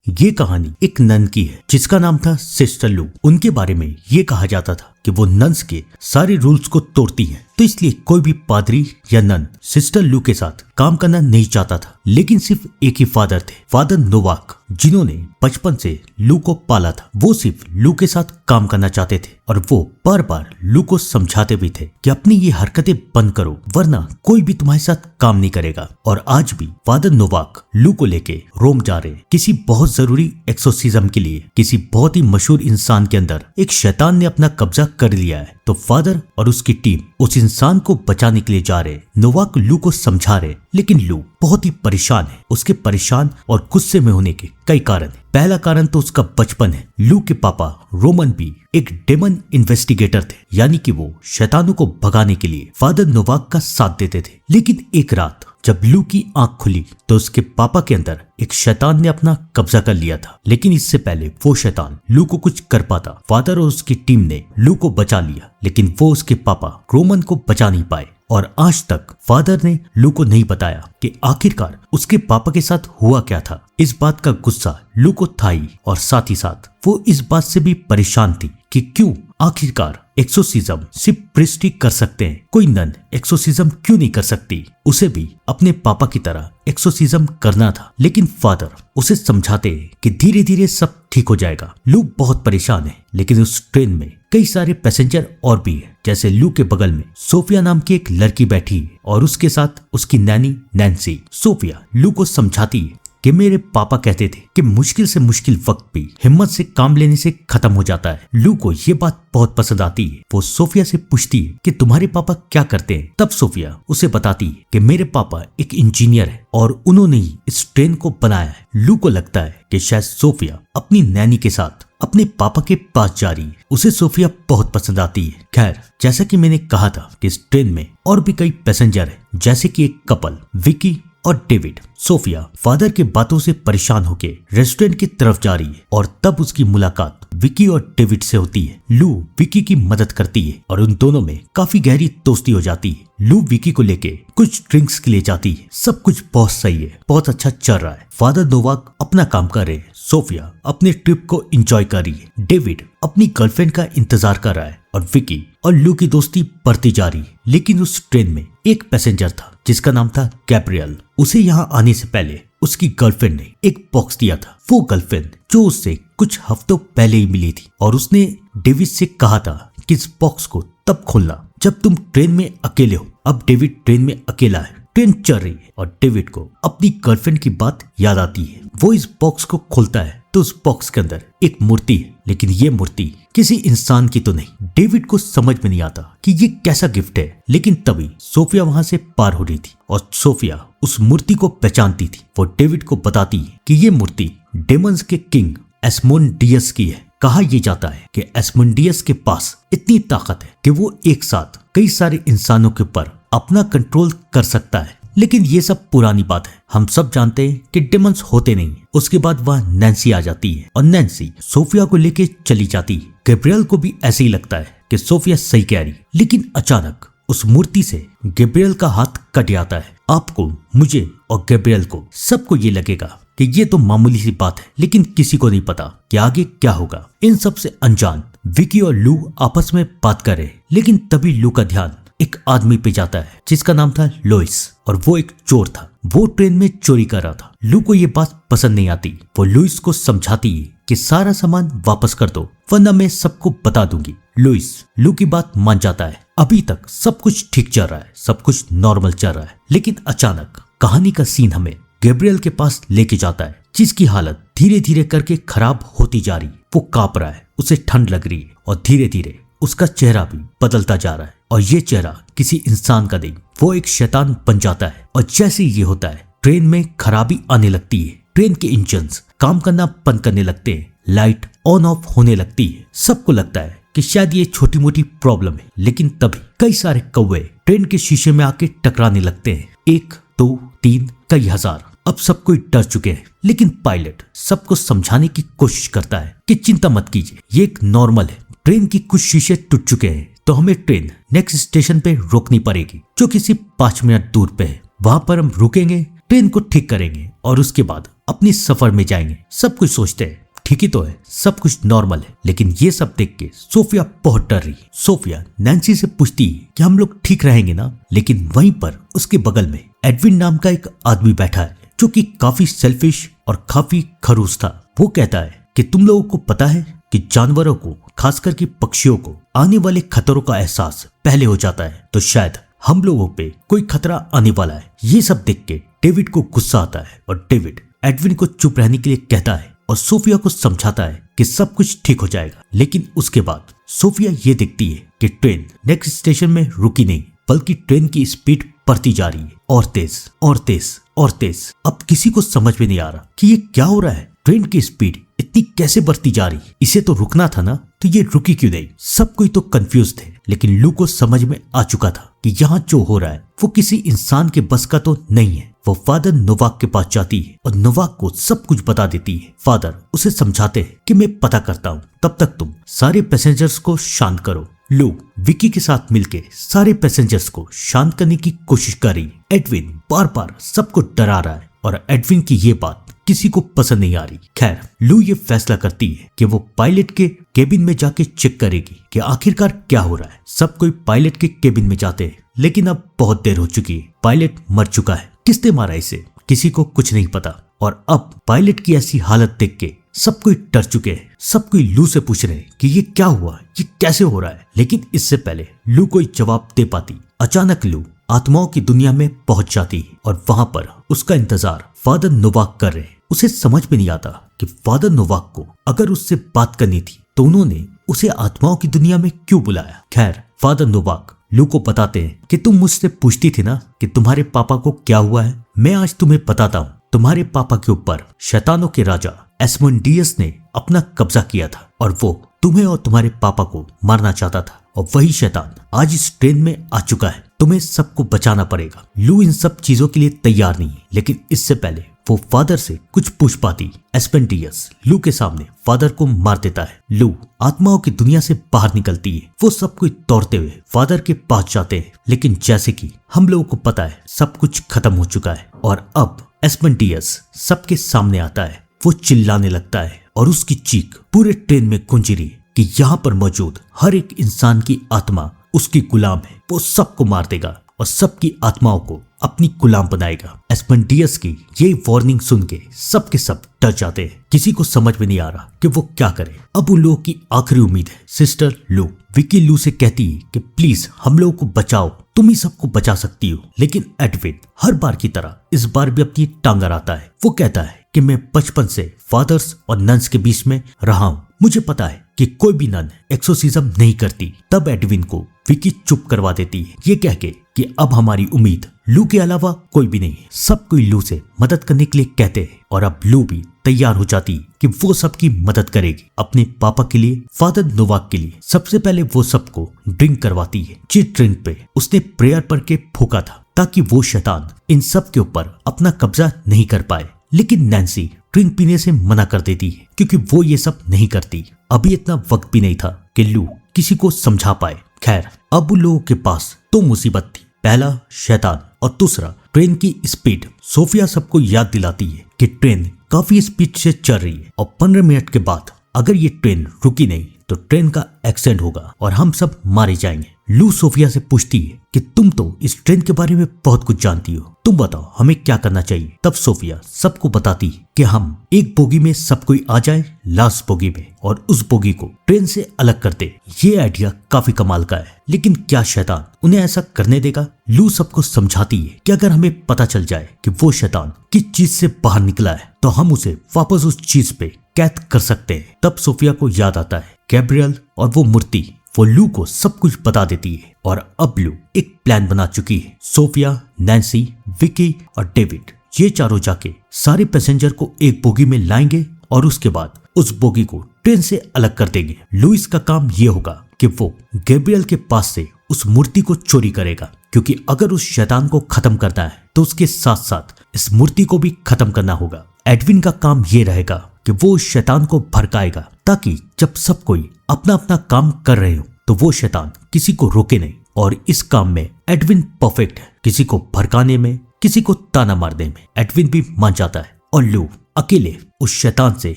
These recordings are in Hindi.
ये कहानी एक नन की है जिसका नाम था सिस्टर लू। उनके बारे में ये कहा जाता था कि वो नन्स के सारे रूल्स को तोड़ती हैं, तो इसलिए कोई भी पादरी या नन सिस्टर लू के साथ काम करना नहीं चाहता था। लेकिन सिर्फ एक ही फादर थे, फादर नोवाक, जिन्होंने बचपन से लू को पाला था। वो सिर्फ लू के साथ काम करना चाहते थे और वो बार बार लू को समझाते भी थे कि अपनी ये हरकतें बंद करो वरना कोई भी तुम्हारे साथ काम नहीं करेगा। और आज भी फादर नोवाक लू को लेके रोम जा रहे हैं किसी बहुत जरूरी एक्सोर्सिज्म के लिए। किसी बहुत ही मशहूर इंसान के अंदर एक शैतान ने अपना कब्जा कर लिया है, तो फादर और उसकी टीम उस इंसान को बचाने के लिए जा रहे हैं। नोवाक लू को समझा रहे, लेकिन लू बहुत ही परेशान है। उसके परेशान और गुस्से में होने के कई कारण है। पहला कारण तो उसका बचपन है। लू के पापा रोमन भी एक डेमन इन्वेस्टिगेटर थे, यानी कि वो शैतानों को भगाने के लिए फादर नोवाक का साथ देते थे। लेकिन एक रात जब लू की आंख खुली तो उसके पापा के अंदर एक शैतान ने अपना कब्जा कर लिया था। लेकिन इससे पहले वो शैतान लू को कुछ कर पाता, फादर और उसकी टीम ने लू को बचा लिया, लेकिन वो उसके पापा रोमन को बचा नहीं पाए। और आज तक फादर ने लू को नहीं बताया कि आखिरकार उसके पापा के साथ हुआ क्या था। इस बात का गुस्सा लू को था ही, और साथ ही साथ वो इस बात से भी परेशान थी कि क्यों आखिरकार एक्सोर्सिज्म सिर्फ प्रीस्ट ही कर सकते हैं, कोई नन एक्सोर्सिज्म क्यों नहीं कर सकती। उसे भी अपने पापा की तरह एक्सोर्सिज्म करना था। लेकिन फादर उसे समझाते हैं कि धीरे धीरे सब ठीक हो जाएगा। लू बहुत परेशान है, लेकिन उस ट्रेन में कई सारे पैसेंजर और भी है। जैसे लू के बगल में सोफिया नाम की एक लड़की बैठी है और उसके साथ उसकी नैनी नैन्सी। सोफिया लू को समझाती है कि मेरे पापा कहते थे कि मुश्किल से मुश्किल वक्त भी हिम्मत से काम लेने से खत्म हो जाता है। लू को ये बात बहुत पसंद आती है। वो सोफिया से पूछती है कि तुम्हारे पापा क्या करते हैं। तब सोफिया उसे बताती है कि मेरे पापा एक इंजीनियर है और उन्होंने ही इस ट्रेन को बनाया है। लू को लगता है कि शायद सोफिया अपनी नैनी के साथ अपने पापा के पास जा रही है। उसे सोफिया बहुत पसंद आती है। खैर, जैसा कि मैंने कहा था कि इस ट्रेन में और भी कई पैसेंजर है, जैसे कि एक कपल विकी और डेविड। सोफिया फादर के बातों से परेशान होकर रेस्टोरेंट की तरफ जा रही है और तब उसकी मुलाकात विकी और डेविड से होती है। लू विकी की मदद करती है और उन दोनों में काफी गहरी दोस्ती हो जाती है। लू विकी को लेके कुछ ड्रिंक्स के लिए जाती है। सब कुछ बहुत सही है, बहुत अच्छा चल रहा है। फादर नोवाक अपना काम कर रहे हैं, सोफिया अपने ट्रिप को एंजॉय कर रही है, डेविड अपनी गर्लफ्रेंड का इंतजार कर रहा है और विकी और लू की दोस्ती बढ़ती जा रही है। लेकिन उस ट्रेन में एक पैसेंजर था जिसका नाम था गैब्रियल। उसे यहाँ आने से पहले उसकी गर्लफ्रेंड ने एक बॉक्स दिया था। वो गर्लफ्रेंड जो उससे कुछ हफ्तों पहले ही मिली थी और उसने डेविड से कहा था कि इस बॉक्स को तब खोलना जब तुम ट्रेन में अकेले हो। अब डेविड ट्रेन में अकेला है, ट्रेन चल रही है और डेविड को अपनी गर्लफ्रेंड की बात याद आती है। वो इस बॉक्स को खोलता है तो उस बॉक्स के अंदर एक मूर्ति है, लेकिन ये मूर्ति किसी इंसान की तो नहीं। डेविड को समझ में नहीं आता कि ये कैसा गिफ्ट है। लेकिन तभी सोफिया वहां से पार हो रही थी और सोफिया उस मूर्ति को पहचानती थी। वो डेविड को बताती है कि ये मूर्ति डेमन्स के किंग एस्मोडेयस की है। कहा यह जाता है कि एस्मोडेयस के पास इतनी ताकत है कि वो एक साथ कई सारे इंसानों के ऊपर अपना कंट्रोल कर सकता है। लेकिन ये सब पुरानी बात है, हम सब जानते हैं कि डेमन्स होते नहीं। उसके बाद वह नैन्सी आ जाती है और नैन्सी सोफिया को लेके चली जाती है। गैब्रियल को भी ऐसे ही लगता है कि सोफिया सही कह रही, लेकिन अचानक उस मूर्ति से गैब्रियल का हाथ कट जाता है। आपको, मुझे और गैब्रियल को सबको ये लगेगा कि ये तो मामूली सी बात है, लेकिन किसी को नहीं पता कि आगे क्या होगा। इन सब से अनजान विकी और लू आपस में बात कर रहे, लेकिन तभी लू का ध्यान एक आदमी पे जाता है जिसका नाम था लुइस और वो एक चोर था। वो ट्रेन में चोरी कर रहा था। लू को ये बात पसंद नहीं आती। वो लुइस को समझाती है कि सारा सामान वापस कर दो वरना मैं सबको बता दूंगी। लुइस लू की बात मान जाता है। अभी तक सब कुछ ठीक चल रहा है, सब कुछ नॉर्मल चल रहा है, लेकिन अचानक कहानी का सीन हमें गैब्रियल के पास लेके जाता है, जिसकी हालत धीरे धीरे करके खराब होती जा रही। वो कांप रहा है, उसे ठंड लग रही है और धीरे धीरे उसका चेहरा भी बदलता जा रहा है। और ये चेहरा किसी इंसान का नहीं, वो एक शैतान बन जाता है। और जैसे ये होता है ट्रेन में खराबी आने लगती है। ट्रेन के इंजन्स काम करना बंद करने लगते हैं, लाइट ऑन ऑफ होने लगती है। सबको लगता है कि शायद ये छोटी मोटी प्रॉब्लम है, लेकिन तभी कई सारे कौवे ट्रेन के शीशे में आके टकराने लगते हैं। 1, 2, 3, कई हजार। अब सब कोई डर चुके हैं, लेकिन पायलट सबको समझाने की कोशिश करता है कि चिंता मत कीजिए, ये एक नॉर्मल है। ट्रेन की कुछ शीशे टूट चुके हैं तो हमें ट्रेन नेक्स्ट स्टेशन पे रोकनी पड़ेगी, जो कि सिर्फ 5 मिनट दूर पे है। वहां पर हम रुकेंगे, ट्रेन को ठीक करेंगे और उसके बाद अपनी सफर में जाएंगे। सब कुछ सोचते हैं ठीक ही तो है, सब कुछ नॉर्मल है, लेकिन ये सब देख के सोफिया बहुत डर रही है। सोफिया नैन्सी से पूछती है कि हम लोग ठीक रहेंगे ना, लेकिन वहीं पर उसके बगल में एडविन नाम का एक आदमी बैठा है जो कि काफी सेल्फिश और काफी खड़ूस था। वो कहता है कि तुम लोगों को पता है कि जानवरों को, खासकर कि पक्षियों को आने वाले खतरों का एहसास पहले हो जाता है, तो शायद हम लोगों पे कोई खतरा आने वाला है। ये सब देख के डेविड को गुस्सा आता है और डेविड एडविन को चुप रहने के लिए कहता है और सोफिया को समझाता है कि सब कुछ ठीक हो जाएगा। लेकिन उसके बाद सोफिया ये देखती है कि ट्रेन नेक्स्ट स्टेशन में रुकी नहीं, बल्कि ट्रेन की स्पीड बढ़ती जा रही है और तेज और तेज और तेज। अब किसी को समझ में नहीं आ रहा कि ये क्या हो रहा है, ट्रेन की स्पीड इतनी कैसे बढ़ती जा रही, इसे तो रुकना था ना, तो ये रुकी क्यों नहीं। सब कोई तो कंफ्यूज थे, लेकिन लू को समझ में आ चुका था कि यहाँ जो हो रहा है वो किसी इंसान के बस का तो नहीं है। वो फादर नोवाक के पास जाती है और नोवाक को सब कुछ बता देती है। फादर उसे समझाते हैं कि मैं पता करता हूँ, तब तक तुम सारे पैसेंजर्स को शांत करो। लू विकी के साथ मिलके सारे पैसेंजर्स को शांत करने की कोशिश कर रही है। एडविन बार बार सबको डरा रहा है और एडविन की ये बात किसी को पसंद नहीं आ रही। खैर लू ये फैसला करती है कि वो पायलट के केबिन में जाके चेक करेगी कि आखिरकार क्या हो रहा है। सब कोई पायलट के केबिन में जाते हैं, लेकिन अब बहुत देर हो चुकी है। पायलट मर चुका है। किसने मारा इसे, किसी को कुछ नहीं पता। और अब पायलट की ऐसी हालत देख के सब कोई डर चुके हैं। सब कोई लू से पूछ रहे हैं कि ये क्या हुआ, ये कैसे हो रहा है। लेकिन इससे पहले लू कोई जवाब दे पाती, अचानक लू आत्माओं की दुनिया में पहुंच जाती है और वहां पर उसका इंतजार फादर नोवाक कर रहे हैं। उसे समझ में नहीं आता कि फादर नोवाक को अगर उससे बात करनी थी तो उन्होंने उसे आत्माओं की दुनिया में क्यों बुलाया। खैर फादर नोवाक लू को बताते हैं कि तुम मुझसे पूछती थी ना कि तुम्हारे पापा को क्या हुआ है, मैं आज तुम्हें बताता हूँ। तुम्हारे पापा के ऊपर शैतानों के राजा एस्मोडेयस ने अपना कब्जा किया था और वो तुम्हें और तुम्हारे पापा को मारना चाहता था, और वही शैतान आज इस ट्रेन में आ चुका है। तुम्हें सबको बचाना पड़ेगा। लू इन सब चीजों के लिए तैयार नहीं है, लेकिन इससे पहले वो फादर से कुछ पूछ पाती। एस्पेंडियस लू के सामने फादर को मार देता है। लू आत्माओं की दुनिया से बाहर निकलती है। वो सब कुछ दौड़ते हुए फादर के पास जाते हैं, लेकिन जैसे कि हम लोगों को पता है सब कुछ खत्म हो चुका है। और अब एस्पेंडियस सबके सामने आता है। वो चिल्लाने लगता है और उसकी चीख पूरे ट्रेन में गूंज रही है कि यहाँ पर मौजूद हर एक इंसान की आत्मा उसकी गुलाम है। वो सबको मार देगा और सबकी आत्माओं को अपनी गुलाम बनाएगा। एस्पेंडियस की ये वार्निंग सुन के सब के सब डर जाते हैं। किसी को समझ में नहीं आ रहा कि वो क्या करे। अब उन लोगों की आखिरी उम्मीद है सिस्टर लू। विकी लू से कहती है कि प्लीज हम लोगों को बचाओ, तुम ही सबको बचा सकती हो। लेकिन एडविन हर बार की तरह इस बार भी अपनी टांग अड़ाता है। वो कहता है कि मैं बचपन से फादर्स और नन्स के बीच में रहा हूँ, मुझे पता है कि कोई भी नन एक्सोसिज्म नहीं करती। तब एडविन को विकी चुप करवा देती है, ये कह के कि अब हमारी उम्मीद लू के अलावा कोई भी नहीं है। सब कोई लू से मदद करने के लिए कहते हैं और अब लू भी तैयार हो जाती है कि वो सबकी मदद करेगी अपने पापा के लिए, फादर नोवाक के लिए। सबसे पहले वो सबको ड्रिंक करवाती है। जिस ड्रिंक पे उसने प्रेयर पढ़ के फूका था ताकि वो शैतान इन सब के ऊपर अपना कब्जा नहीं कर पाए। लेकिन नैन्सी ड्रिंक पीने से मना कर देती है क्योंकि वो ये सब नहीं करती। अभी इतना वक्त भी नहीं था कि लू किसी को समझा पाए। खैर अब उन लोगों के पास दो मुसीबत थी, पहला शैतान और दूसरा ट्रेन की स्पीड। सोफिया सबको याद दिलाती है कि ट्रेन काफी स्पीड से चल रही है और 15 मिनट के बाद अगर ये ट्रेन रुकी नहीं तो ट्रेन का एक्सीडेंट होगा और हम सब मारे जाएंगे। लू सोफिया से पूछती है कि तुम तो इस ट्रेन के बारे में बहुत कुछ जानती हो, तुम बताओ हमें क्या करना चाहिए। तब सोफिया सबको बताती है कि हम एक बोगी में सब कोई आ जाए, लास्ट बोगी में, और उस बोगी को ट्रेन से अलग कर दे। ये आइडिया काफी कमाल का है, लेकिन क्या शैतान उन्हें ऐसा करने देगा। लू सबको समझाती है कि अगर हमें पता चल जाए कि वो शैतान किस चीज से बाहर निकला है तो हम उसे वापस उस चीज पे कैद कर सकते हैं। तब सोफिया को याद आता है गैब्रियल और वो मूर्ति। वो लू को सब कुछ बता देती है और अब लू एक प्लान बना चुकी है। सोफिया, नैन्सी, विकी और डेविड ये चारों जाके सारे पैसेंजर को एक बोगी में लाएंगे और उसके बाद उस बोगी को ट्रेन से अलग कर देंगे। लुइस का काम ये होगा कि वो गैब्रियल के पास से उस मूर्ति को चोरी करेगा, क्योंकि अगर उस शैतान को खत्म करना है तो उसके साथ साथ इस मूर्ति को भी खत्म करना होगा। एडविन का काम ये रहेगा कि वो उस शैतान को भड़काएगा ताकि जब सब कोई अपना अपना काम कर रहे हो तो वो शैतान किसी को रोके नहीं। और इस काम में एडविन परफेक्ट है, किसी को भड़काने में, किसी को ताना मारने में एडविन भी मान जाता है। और लू अकेले उस शैतान से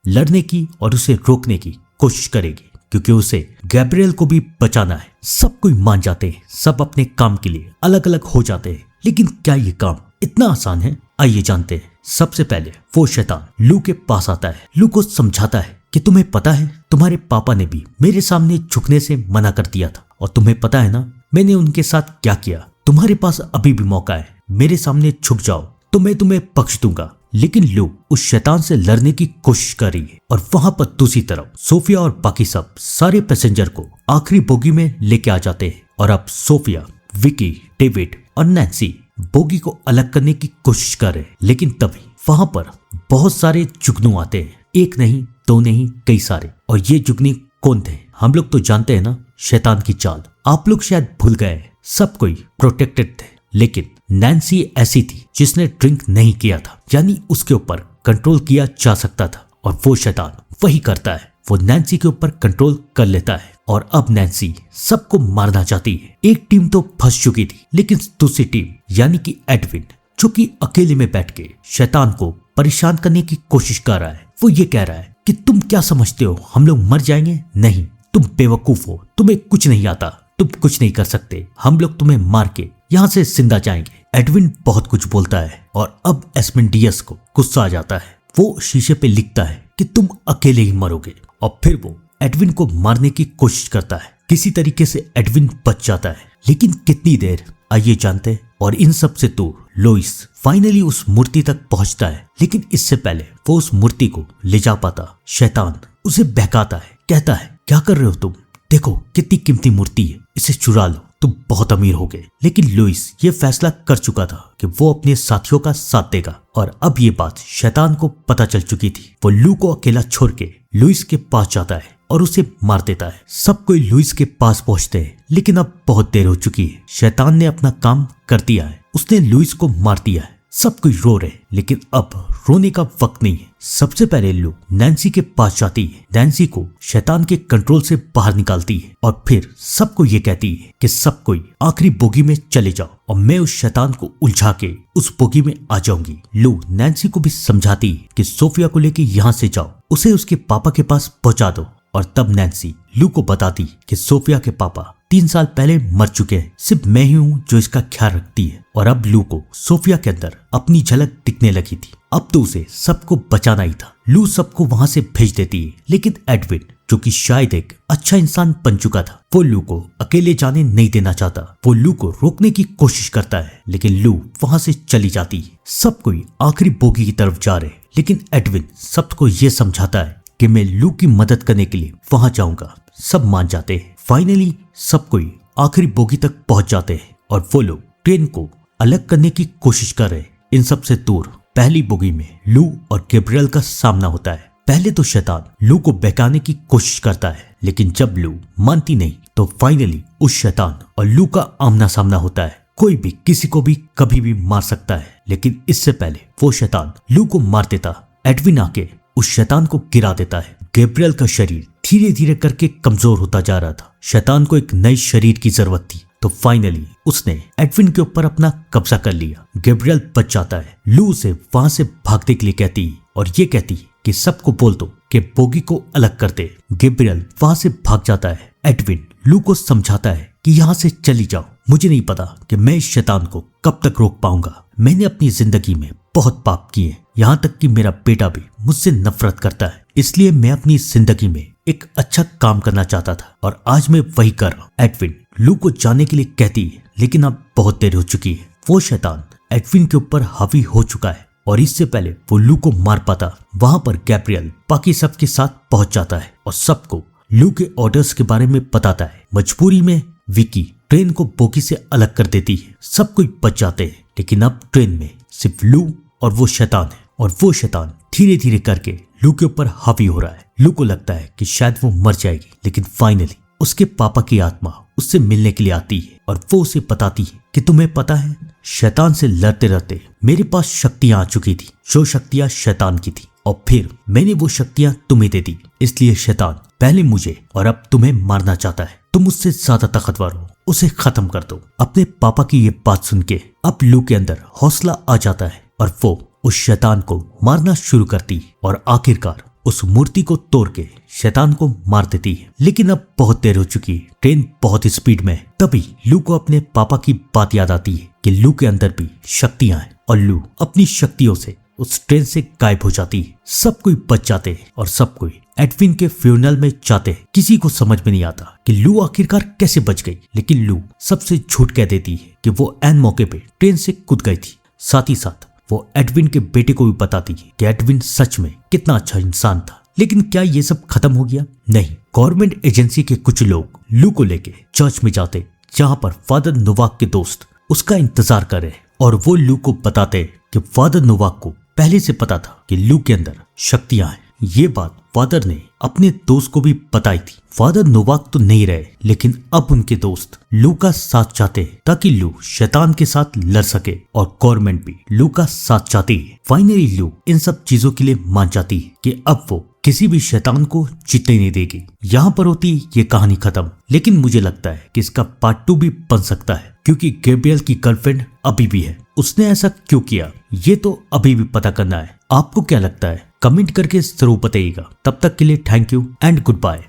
लड़ने की और उसे रोकने की कोशिश करेगी, क्योंकि उसे गैब्रियल को भी बचाना है। सब कोई मान जाते हैं, सब अपने काम के लिए अलग अलग हो जाते हैं, लेकिन क्या ये काम इतना आसान है? आइए जानते हैं। सबसे पहले वो शैतान लू के पास आता है, लू को समझाता है कि तुम्हें पता है तुम्हारे पापा ने भी मेरे सामने झुकने से मना कर दिया था, और तुम्हें पता है ना मैंने उनके साथ क्या किया। तुम्हारे पास अभी भी मौका है, मेरे सामने झुक जाओ तो मैं तुम्हें बख्श दूंगा। लेकिन लू उस शैतान से लड़ने की कोशिश कर रही है, और वहां पर दूसरी तरफ सोफिया और बाकी सब सारे पैसेंजर को आखिरी बोगी में लेके आ जाते हैं। और अब सोफिया, विकी, डेविड और नैन्सी बोगी को अलग करने की कोशिश कर रहे हैं, लेकिन तभी वहां पर बहुत सारे जुगनू आते हैं। एक नहीं, दो नहीं, कई सारे। और ये जुगनी कौन थे? हम लोग तो जानते हैं ना, शैतान की चाल। आप लोग शायद भूल गए, सब कोई प्रोटेक्टेड थे, लेकिन नैन्सी ऐसी थी जिसने ड्रिंक नहीं किया था, यानी उसके ऊपर कंट्रोल किया जा सकता था, और वो शैतान वही करता है, वो नैन्सी के ऊपर कंट्रोल कर लेता है। और अब नैन्सी सबको मारना चाहती है। एक टीम तो फंस चुकी थी, लेकिन दूसरी टीम यानी कि एडविन, जो कि अकेले में बैठ के शैतान को परेशान करने की कोशिश कर रहा है, वो ये कह रहा है कि तुम क्या समझते हो हम लोग मर जाएंगे? नहीं, तुम बेवकूफ हो, तुम्हें कुछ नहीं आता, तुम कुछ नहीं कर सकते, हम लोग तुम्हें मार के यहाँ से जिंदा जाएंगे। एडविन बहुत कुछ बोलता है, और अब एस्मेंडियस को गुस्सा आ जाता है। वो शीशे पे लिखता है कि तुम अकेले ही मरोगे, और फिर वो एडविन को मारने की कोशिश करता है। किसी तरीके से एडविन बच जाता है, लेकिन कितनी देर, आइए जानते हैं। और इन सब से दूर लोइस फाइनली उस मूर्ति तक पहुंचता है, लेकिन इससे पहले वो उस मूर्ति को ले जा पाता, शैतान उसे बहकाता है, कहता है क्या कर रहे हो तुम? देखो कितनी कीमती मूर्ति है, इसे चुरा लो, तुम बहुत अमीर हो गए। लेकिन लुइस ये फैसला कर चुका था कि वो अपने साथियों का साथ देगा, और अब ये बात शैतान को पता चल चुकी थी। वो लू को अकेला छोड़ के लुइस के पास जाता है और उसे मार देता है। सब कोई लुइस के पास पहुंचते हैं, लेकिन अब बहुत देर हो चुकी है। शैतान ने अपना काम कर दिया है, उसने लुइस को मार दिया है। सब कोई रो रहे, लेकिन अब रोने का वक्त नहीं है। सबसे पहले लू नैन्सी के पास जाती है, नैन्सी को शैतान के कंट्रोल से बाहर निकालती है, और फिर सबको ये कहती है कि सब कोई आखिरी बोगी में चले जाओ, और मैं उस शैतान को उलझा के उस बोगी में आ जाऊंगी। लू नैन्सी को भी समझाती है कि सोफिया को लेके यहाँ से जाओ, उसे उसके पापा के पास पहुंचा दो। और तब नैन्सी लू को बताती कि सोफिया के पापा 3 साल पहले मर चुके हैं, सिर्फ मैं ही हूँ जो इसका ख्याल रखती है। और अब लू को सोफिया के अंदर अपनी झलक दिखने लगी थी, अब तो उसे सबको बचाना ही था। लू सबको वहां से भेज देती है, लेकिन एडविन, जो कि शायद एक अच्छा इंसान बन चुका था, वो लू को अकेले जाने नहीं देना चाहता। वो लू को रोकने की कोशिश करता है, लेकिन लू वहां से चली जाती है। सब कोई आखिरी बोगी की तरफ जा रहे, लेकिन एडविन सबको ये समझाता है कि मैं लू की मदद करने के लिए वहां जाऊंगा। सब मान जाते हैं। फाइनली सब कोई आखिरी बोगी तक पहुंच जाते हैं, और वो लोग ट्रेन को अलग करने की कोशिश कर रहे। इन सब से दूर पहली बोगी में लू और गैब्रियल का सामना होता है। पहले तो शैतान लू को बहकाने की कोशिश करता है, लेकिन जब लू मानती नहीं तो फाइनली उस शैतान और लू का आमना सामना होता है। कोई भी किसी को भी कभी भी मार सकता है, लेकिन इससे पहले वो शैतान लू को मार देता। एडविन आके उस शैतान को गिरा देता है। गैब्रियल का शरीर धीरे धीरे करके कमजोर होता जा रहा था। शैतान को एक नए शरीर की जरूरत थी, तो फाइनली उसने एडविन के ऊपर अपना कब्जा कर लिया। गैब्रियल बच जाता है। लू उसे वहां से भागने के लिए कहती है, और ये कहती है कि सबको बोल दो कि बोगी को अलग कर दे। गैब्रियल वहां से भाग जाता है। एडविन लू को समझाता है कि यहाँ से चली जाओ, मुझे नहीं पता कि मैं इस शैतान को कब तक रोक पाऊंगा। मैंने अपनी जिंदगी में बहुत पाप किए, यहाँ तक कि मेरा बेटा भी मुझसे नफरत करता है, इसलिए मैं अपनी जिंदगी में एक अच्छा काम करना चाहता था, और आज मैं वही कर रहा हूँ। एडविन लू को जाने के लिए कहती है, लेकिन अब बहुत देर हो चुकी है। वो शैतान एडविन के ऊपर हावी हो चुका है, और इससे पहले वो लू को मार पाता, वहां पर गैब्रियल बाकी सबके साथ पहुंच जाता है और सबको लू के ऑर्डर्स के बारे में बताता है। मजबूरी में विकी ट्रेन को बोगी से अलग कर देती है। सब कोई बच जाते हैं, लेकिन अब ट्रेन में सिर्फ लू और वो शैतान है, और वो शैतान धीरे धीरे करके लू के ऊपर हावी हो रहा है। लू को लगता है कि शायद वो मर जाएगी, लेकिन फाइनली उसके पापा की आत्मा उससे मिलने के लिए आती है, और वो उसे बताती है कि तुम्हें पता है, शैतान से लड़ते लड़ते मेरे पास शक्तियां आ चुकी थी, जो शक्तियां शैतान की थी, और फिर मैंने वो शक्तियां तुम्हें दे दी। इसलिए शैतान पहले मुझे और अब तुम्हें मारना चाहता है। तुम उससे ज्यादा ताकतवर हो, उसे खत्म कर दो। अपने पापा की ये बात सुन के अब लू के अंदर हौसला आ जाता है, और वो उस शैतान को मारना शुरू करती और आखिरकार उस मूर्ति को तोड़ के शैतान को मार देती है। लेकिन अब बहुत देर हो चुकी है, ट्रेन बहुत स्पीड में है। तभी लू को अपने पापा की बात याद आती है कि लू के अंदर भी शक्तियां हैं और लू अपनी शक्तियों से उस ट्रेन से गायब हो जाती है। सब कोई बच जाते हैं और सब कोई एडविन के फ्यूनरल में जाते हैं। किसी को समझ में नहीं आता कि लू आखिरकार कैसे बच गई, लेकिन लू सबसे झूठ कह देती है कि वो ऐन मौके पे ट्रेन से कूद गई थी। साथ ही साथ वो एडविन के बेटे को भी बताती है कि एडविन सच में कितना अच्छा इंसान था। लेकिन क्या ये सब खत्म हो गया? नहीं, गवर्नमेंट एजेंसी के कुछ लोग लू को लेके चर्च में जाते, जहां पर फादर नोवाक के दोस्त उसका इंतजार कर रहे और वो लू को बताते कि फादर नोवाक को पहले से पता था कि लू के अंदर शक्तियां हैं। ये बात फादर ने अपने दोस्त को भी बताई थी। फादर नोवाक तो नहीं रहे, लेकिन अब उनके दोस्त लू का साथ चाहते हैं ताकि लू शैतान के साथ लड़ सके और गवर्नमेंट भी लू का साथ चाहती है। फाइनली लू इन सब चीजों के लिए मान जाती है कि अब वो किसी भी शैतान को जीतने नहीं देगी। यहाँ पर होती ये कहानी खत्म, लेकिन मुझे लगता है कि इसका पार्ट 2 भी बन सकता है, क्योंकि गैब्रियल की गर्लफ्रेंड अभी भी है। उसने ऐसा क्यों किया ये तो अभी भी पता करना है। आपको क्या लगता है? कमेंट करके जरूर बताइएगा। तब तक के लिए thank you and good bye.